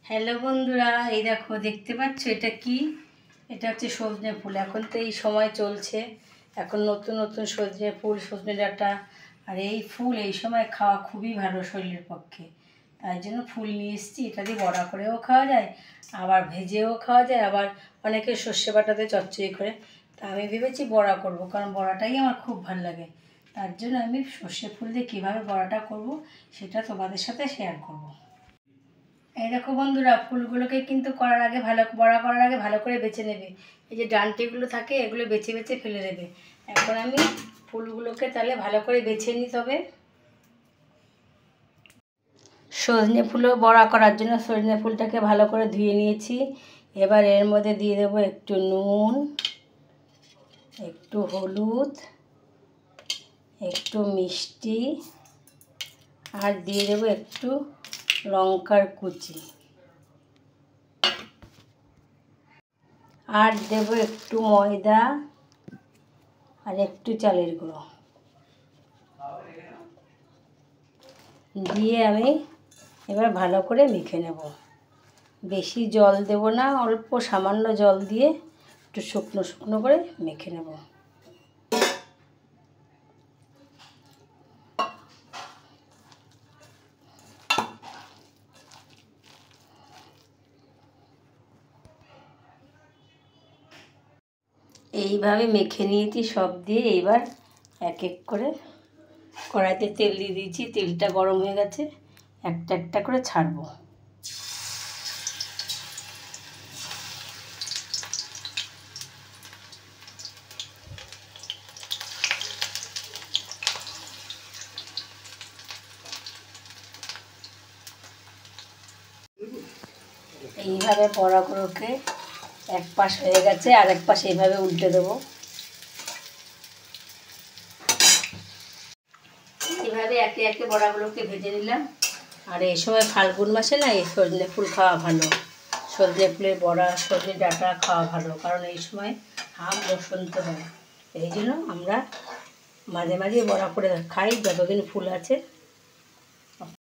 Hello বন্ধুরা, এই দেখো দেখতে পাচ্ছ এটা কি? এটা হচ্ছে সজনে ফুল। এখন তো এই সময় চলছে, এখন নতুন নতুন সজনে ফুল, সজনে ডাঁটা। আর এই ফুল এই সময় খাওয়া খুবই ভালো শরীরের পক্ষে। তাই জন্য ফুল নিয়ে এসেছি। এটা দিয়ে বড়া করেও খাওয়া যায়, আবার ভেজেও খাওয়া যায়, আবার অনেকে সর্ষে বাটাতে চচ্চড়ি করে। তা আমি ভেবেছি বড়া করব, কারণ বড়াটাই আমার খুব ভালো লাগে। তার জন্য আমি সর্ষে ফুল দিয়ে কীভাবে বড়াটা করব সেটা তোমাদের সাথে শেয়ার করব। এই দেখো বন্ধুরা, ফুলগুলোকে কিন্তু বড়া করার আগে ভালো করে বেছে নেবে। এই যে ডান্টিগুলো থাকে এগুলো বেছে বেছে ফেলে দেবে। এখন আমি ফুলগুলোকে তাহলে ভালো করে বেছে নিই। তবে সজনে ফুলও বড়া করার জন্য সজনে ফুলটাকে ভালো করে ধুয়ে নিয়েছি। এবার এর মধ্যে দিয়ে দেবো একটু নুন, একটু হলুদ, একটু মিষ্টি, আর দিয়ে দেবো একটু লঙ্কার কুচি, আর দেবো একটু ময়দা আর একটু চালের গুঁড়ো দিয়ে আমি এবার ভালো করে মেখে নেব। বেশি জল দেব না, অল্প সামান্য জল দিয়ে একটু শুকনো শুকনো করে মেখে নেব। এইভাবে মেখে নিয়েছি সব দিয়ে। এইবার এক এক করে কড়াইতে তেল দিয়ে দিয়েছি, তেলটা গরম হয়ে গেছে। একটা একটা করে ছাড়বো। এইভাবে বড়াগুলোকে এক পাশ হয়ে গেছে, আর এক পাশ এইভাবে উল্টে দেবো। এইভাবে একে একে বড়াগুলোকে ভেজে নিলাম। আর এই সময় ফাল্গুন মাসে না এই সজনে ফুল খাওয়া ভালো। সজনে ফুলের বড়া, সজনে ডাঁটা খাওয়া ভালো, কারণ এই সময় আম বসন্ত হয়। এই জন্য আমরা মাঝে মাঝে বড়া করে খাই যতদিন ফুল আছে।